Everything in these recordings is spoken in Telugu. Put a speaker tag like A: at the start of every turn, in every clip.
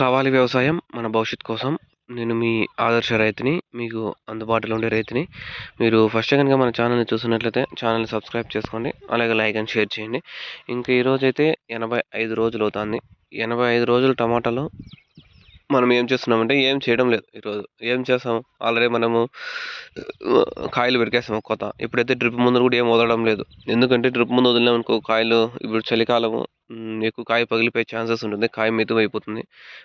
A: కావాలి వ్యవసాయం మన భవిష్యత్తు కోసం. నేను మీ ఆదర్శ రైతుని. మీకు అందుబాటులో ఉండే రైతుని. మీరు ఫస్ట్ గనుక మన ఛానల్‌ని చూస్తున్నట్లయితే ఛానల్‌ని సబ్స్క్రైబ్ చేసుకోండి. అలాగే లైక్ అండ్ షేర్ చేయండి. ఇంక ఈరోజైతే 85 రోజులవుతాంది. 85 రోజులు టమాటాలో మనం ఏం చేస్తున్నామంటే ఏం చేయడం లేదు ఈరోజు. ఏం చేసాం ఆల్రెడీ మనము కాయలు పెరికేసాము కొత్త. ఇప్పుడైతే డ్రిప్ మందులు కూడా ఏం వదలడం లేదు. ఎందుకంటే డ్రిప్ మందు వదిలినామనుకో కాయలు ఇప్పుడు చలికాలము ఎక్కువ కాయ పగిలిపోయే ఛాన్సెస్ ఉంటుంది. కాయ మెతువైపోతుంది.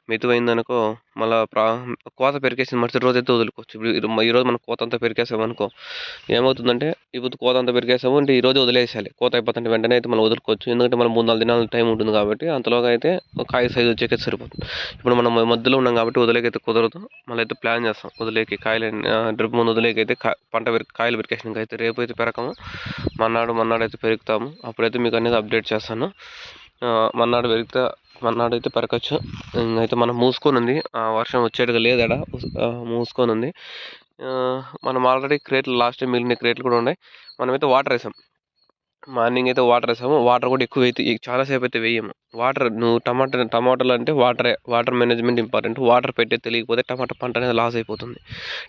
A: మెతువైందనుకో మళ్ళా కోత పెరికేసిన మరుసటి రోజైతే వదులుకోవచ్చు. ఇప్పుడు ఈరోజు మనం కోత అంతా పెరికేసామనుకో ఏమవుతుందంటే ఇప్పుడు కోత అంతా పెరికేసాము అంటే ఈరోజు వదిలేసేయాలి. కోత అయిపోతుంటే వెంటనే అయితే మనం వదులుకోవచ్చు. ఎందుకంటే మనం 3, 4 దినాల టైం ఉంటుంది కాబట్టి అంతలోగా అయితే కాయ సైజ్ వచ్చేకి సరిపోతుంది. ఇప్పుడు మనం మధ్యలో ఉన్నాం కాబట్టి వదిలేకైతే కుదరదు. మళ్ళీ అయితే ప్లాన్ చేస్తాం వదిలేకి డ్రిప్ ముందు వదిలేకైతే కాయలు పెరికేసినాక అయితే రేపు అయితే పెరకము. మన్నాడైతే పెరుగుతాము. అప్పుడైతే మీకు అనేది అప్డేట్ చేస్తాను. మన్నాడైతే పెరగచ్చు. అయితే మనం మూసుకొని ఉంది. వర్షం వచ్చేట్టుగా లేదాడ మూసుకొని ఉంది. మనం ఆల్రెడీ క్రేట్లు లాస్ట్ టైం మిగిలిన క్రేట్లు కూడా ఉన్నాయి. మనమైతే వాటర్ వేసాం. మార్నింగ్ అయితే వాటర్ వేసాము. వాటర్ కూడా ఎక్కువ అయితే చాలాసేపు అయితే వేయము. వాటర్ నువ్వు టమాటాలు అంటే వాటర్ మేనేజ్మెంట్ ఇంపార్టెంట్. వాటర్ పెట్టే తెలియకపోతే టమాటా పంట అనేది లాస్ అయిపోతుంది.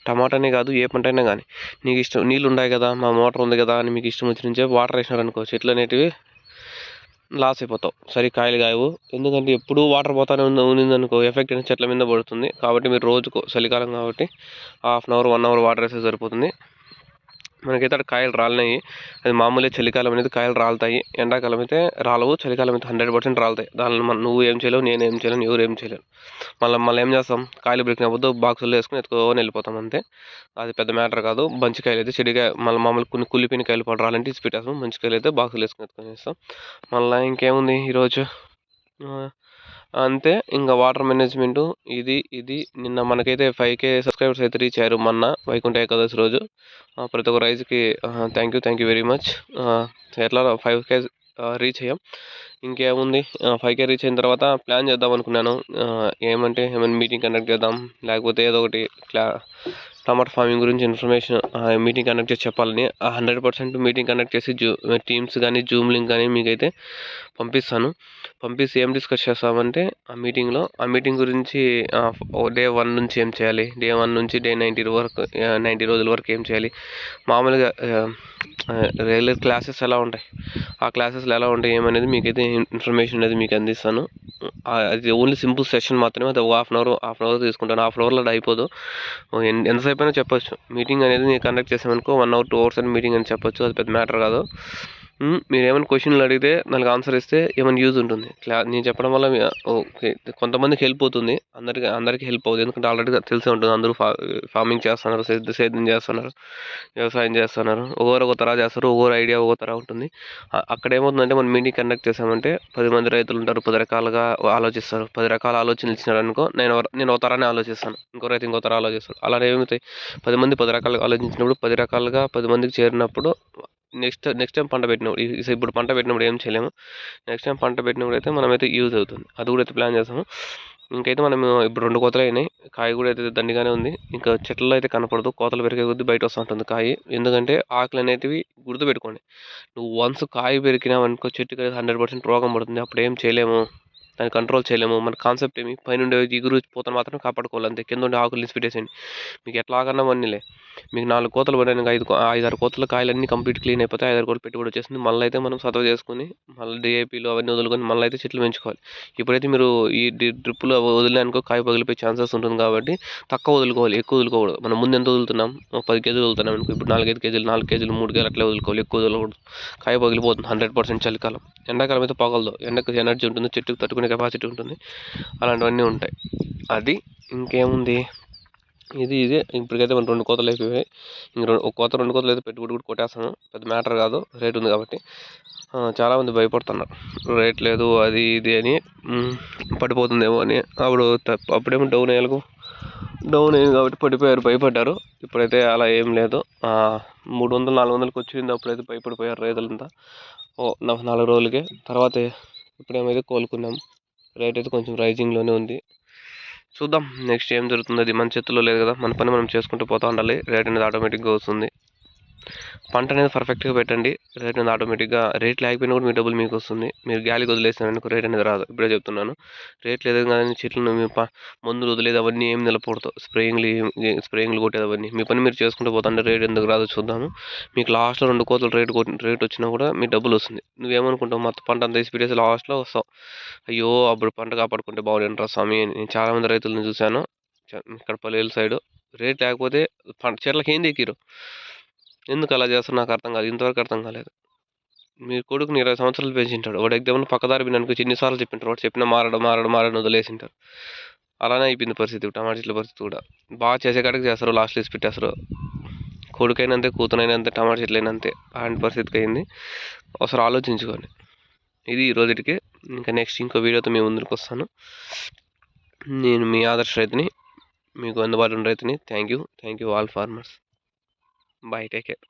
A: టమాటానే కాదు ఏ పంట అయినా కానీ నీకు ఇష్టం నీళ్ళు ఉన్నాయి కదా మా మోటార్ ఉంది కదా అని మీకు ఇష్టం వచ్చిన వాటర్ వేసినారనుకో చెట్లు అనేటివి లాస్ అయిపోతావు. కాయలు కాయవు. ఎందుకంటే ఎప్పుడూ వాటర్ పోతానే ఉన్నిందనుకో ఎఫెక్ట్ అనేది చెట్ల మీద పడుతుంది. కాబట్టి మీరు రోజుకు చలికాలం కాబట్టి half an hour 1 hour water వేస్తే సరిపోతుంది. మనకైతే అక్కడ కాయలు రాలినాయి. అది మామూలుగా చలికాలం అనేది కాయలు రాలుతాయి. ఎండాకాలం అయితే రాలవు. చలికాలం అయితే 100% రాలుతాయి. దానిలో నువ్వు ఏం చేయలేవు, నేను ఏం చేయలేను, ఎవరు ఏం చేయలేరు. మళ్ళీ ఏం చేస్తాం కాయలు బ్రేకినప్పుడు బాక్సుల్లో వేసుకొని ఎత్తుకొని వెళ్ళిపోతాం అంతే. అది పెద్ద మ్యాటర్ కాదు. మంచి కాయలు అయితే చెడిగా మళ్ళీ మామూలు కొన్ని కుళ్ళిపోయిన కాయలు పడి రాలంటే ఇసి పెట్టేస్తాం. మంచి కాయలు అయితే బాక్సులు ఎత్తుకొని వేస్తాం. మళ్ళీ ఇంకేముంది ఈరోజు అంతే. ఇంకా వాటర్ మేనేజ్మెంటు ఇది నిన్న మనకైతే 5K సబ్స్క్రైబర్స్ అయితే రీచ్ అయ్యారు మొన్న వైకుంఠ ఏకాదశి రోజు. ప్రతి ఒక్క రైతుకి థ్యాంక్ యూ వెరీ మచ్. ఎట్లా 5K రీచ్ అయ్యాం. ఇంకేముంది 5K రీచ్ అయిన తర్వాత ప్లాన్ చేద్దాం అనుకున్నాను. ఏమైనా మీటింగ్ కండక్ట్ చేద్దాం, లేకపోతే ఏదో ఒకటి టమాటా ఫార్మింగ్ గురించి ఇన్ఫర్మేషన్ మీటింగ్ కండక్ట్ చేసి చెప్పాలని 100% మీటింగ్ కండక్ట్ చేసి టీమ్స్ కానీ జూమ్ లింక్ కానీ మీకైతే పంపిస్తే ఏం డిస్కస్ చేస్తామంటే ఆ మీటింగ్ గురించి డే 1 నుంచి ఏం చేయాలి, డే 1 నుంచి డే 90 రోజుల వరకు ఏం చేయాలి, మామూలుగా రెగ్యులర్ క్లాసెస్ ఎలా ఉంటాయి, ఆ క్లాసెస్లో ఎలా ఉంటాయి ఏమనేది మీకైతే ఇన్ఫర్మేషన్ అనేది మీకు అందిస్తాను. అది ఓన్లీ సింపుల్ సెషన్ మాత్రమే. అది హాఫ్ అన్ అవర్ తీసుకుంటాను. హాఫ్ అన్ అవర్లో అది అయిపోదు. ఎంతసేపు అయినా చెప్పొచ్చు. మీటింగ్ అనేది నేను కండక్ట్ చేసామనుకో 1 అవర్ 2 అవర్స్ అని మీటింగ్ అని చెప్పొచ్చు. అది పెద్ద మ్యాటర్ కాదు. మీరు ఏమైనా క్వశ్చన్లు అడిగితే దానికి ఆన్సర్ ఇస్తే ఏమైనా యూజ్ ఉంటుంది. నేను చెప్పడం వల్ల ఓకే కొంతమందికి హెల్ప్ అవుతుంది. అందరికీ హెల్ప్ అవుతుంది. ఎందుకంటే ఆల్రెడీ తెలిసే ఉంటుంది. అందరూ ఫార్మింగ్ చేస్తున్నారు, సేద్యం చేస్తున్నారు, వ్యవసాయం చేస్తున్నారు. ఒక్కొక్కరు ఒక తరా చేస్తారు. ఒక్కొక్కరు ఐడియా ఒక్కో తరా ఉంటుంది. అక్కడ ఏమవుతుందంటే మనం మీటింగ్ కండక్ట్ చేసామంటే 10 మంది రైతులు ఉంటారు. 10 రకాలుగా ఆలోచిస్తారు. 10 రకాల ఆలోచనలు ఇచ్చినారు అనుకో నేను ఒక తరానే ఆలోచిస్తాను. ఇంకో రైతు ఇంకో తర ఆలోచిస్తాడు. అలానే ఏమవుతాయి 10 మంది 10 రకాలుగా ఆలోచించినప్పుడు 10 రకాలుగా 10 మందికి చేరినప్పుడు నెక్స్ట్ టైం పంట పెట్టినప్పుడు ఇప్పుడు పంట పెట్టినప్పుడు ఏం చేయలేము. నెక్స్ట్ టైం పంట పెట్టినప్పుడు అయితే మనమైతే యూజ్ అవుతుంది. అది కూడా అయితే ప్లాన్ చేస్తాము. ఇంకైతే మనం ఇప్పుడు 2 కోతలు అయినాయి. కాయ కూడా అయితే దండిగానే ఉంది. ఇంకా చెట్లలో అయితే కనపడదు. కోతలు పెరిగే కొద్దీ బయట వస్తూ ఉంటుంది కాయ. ఎందుకంటే ఆకులు అనేటివి గుర్తుపెట్టుకోండి. నువ్వు వన్స్ కాయ పెరికినావనుకో చెట్టుకి 100% రోగం పడుతుంది. అప్పుడు ఏం చేయలేము. దాన్ని కంట్రోల్ చేయలేము. మన కాన్సెప్ట్ ఏమి పైనుండే ఇగురు పోతను మాత్రం కాపాడుకోవాలి అంతే. కింద ఉండే ఆకులు తీసి పెట్టేసేయండి. మీకు ఎట్లాగన్నా వన్నీలే. మీకు 4 కోతలు పడినాక 5-6 కోతల కాయలన్నీ కంప్లీట్ క్లీన్ అయిపోతాయి. 5-6 కోతలు పెట్టుబడి వచ్చేసింది. మళ్ళీ అయితే మనం సతవ చేసుకుని మళ్ళీ డిఏపీలు అవన్నీ వదులుకొని మళ్ళీ అయితే చెట్లు పెంచుకోవాలి. ఇప్పుడైతే మీరు ఈ డ్రిప్పులు వదిలేనుకో కాయ పగిలిపోయే ఛాన్సెస్ ఉంటుంది కాబట్టి తక్కువ వదులుకోవాలి, ఎక్కువ వదులుకోకూడదు. మనం ముందు ఎంత వదులుతున్నాం 10 కేజీలు వదులుతున్నాం అనుకో ఇప్పుడు 4-5 కేజీలు 4 కేజీలు 3 కేజీలు అట్లే వదులుకోవాలి. ఎక్కువ వదలకూడదు. కాయ పగిలిపోతుంది 100% చలికాలం. ఎండాకాలం అయితే పగలదు. ఎండకు ఎనర్జీ ఉంటుంది, చెట్టుకు తట్టుకునే కెపాసిటీ ఉంటుంది. అలాంటివన్నీ ఉంటాయి. అది ఇంకేముంది ఇదే ఇప్పటికైతే మనం 2 కోతలు అయిపోయాయి. ఇంక ఒక కోత 2 కోతలు అయితే పెట్టుబడి కూడా కొట్టేస్తాము. పెద్ద మ్యాటర్ కాదు. రేట్ ఉంది కాబట్టి చాలామంది భయపడుతున్నారు. రేట్ లేదు అది ఇది అని పడిపోతుందేమో అని. అప్పుడేమో డౌన్ అయింది కాబట్టి భయపడ్డారు. ఇప్పుడైతే అలా ఏం లేదు. 300-400కి వచ్చింది. అప్పుడైతే భయపడిపోయారు రైతులంతా 4 రోజులకే. తర్వాత ఇప్పుడేమైతే కోలుకున్నాం. రేట్ అయితే కొంచెం రైజింగ్లోనే ఉంది. చూద్దాం నెక్స్ట్ ఏం జరుగుతుంది. అది మన చేతుల్లో లేదు కదా. మన పని మనం చేసుకుంటూ పోతూ ఉండాలి. రేట్ అనేది ఆటోమేటిక్గా వస్తుంది. పంట అనేది పర్ఫెక్ట్గా పెట్టండి, రేట్ అనేది ఆటోమేటిక్గా రేట్ లేకపోయినా కూడా మీ డబ్బులు మీకు వస్తుంది. మీరు గాలికి వదిలేసినారనుకో రేట్ అనేది రాదు. ఇప్పుడే చెప్తున్నాను. రేట్ లేదు కానీ చెట్లను మీ మందులు వదిలేదు అవన్నీ ఏం నిలకూడదు. స్ప్రేయింగ్లు కొట్టేది అవన్నీ మీ పని మీరు చేసుకుంటూ పోతుంటే రేట్ ఎందుకు రాదో చూద్దాము. మీకు లాస్ట్లో 2 కోతలు రేట్ వచ్చినా కూడా మీ డబ్బులు వస్తుంది. నువ్వేమనుకుంటావు మొత్తం పంట అంతా వేసి లాస్ట్లో వస్తావు, అయ్యో అప్పుడు పంట కాపాడుకుంటే బాగుండేంట్రా స్వామి అని. నేను చాలామంది రైతులను చూశాను ఇక్కడ పల్లెల సైడు. రేట్ లేకపోతే చెట్లకి ఏం ఎక్కిరు. ఎందుకు అలా చేస్తారో నాకు అర్థం కాదు, ఇంతవరకు అర్థం కాలేదు. మీ కొడుకుని 20 సంవత్సరాలు పెంచింటాడు, వాడు ఎగ్జామ్లో పక్కదారి వినడానికి ఎన్నిసార్లు చెప్పింటారు, వాడు చెప్పినా మారడం వదిలేసింటారు. అలానే అయిపోయింది పరిస్థితి, టమాటా చెట్ల పరిస్థితి కూడా. బాగా చేసే కాడికి చేస్తారు, లాస్ట్ వేసి పెట్టేస్తారు. కొడుకైనా అంతే, కూతురైనా అంతే, టమాటా చెట్లైనా అంతే. అలాంటి పరిస్థితికి అయింది. ఒకసారి ఆలోచించుకోండి. ఇది ఈ రోజుకి. ఇంకా నెక్స్ట్ ఇంకో వీడియోతో మీ ముందుకు వస్తాను. నేను మీ ఆదర్శ రైతుని, మీకు అందుబాటులో ఉన్న రైతుని. Thank you all farmers. Bye, take care.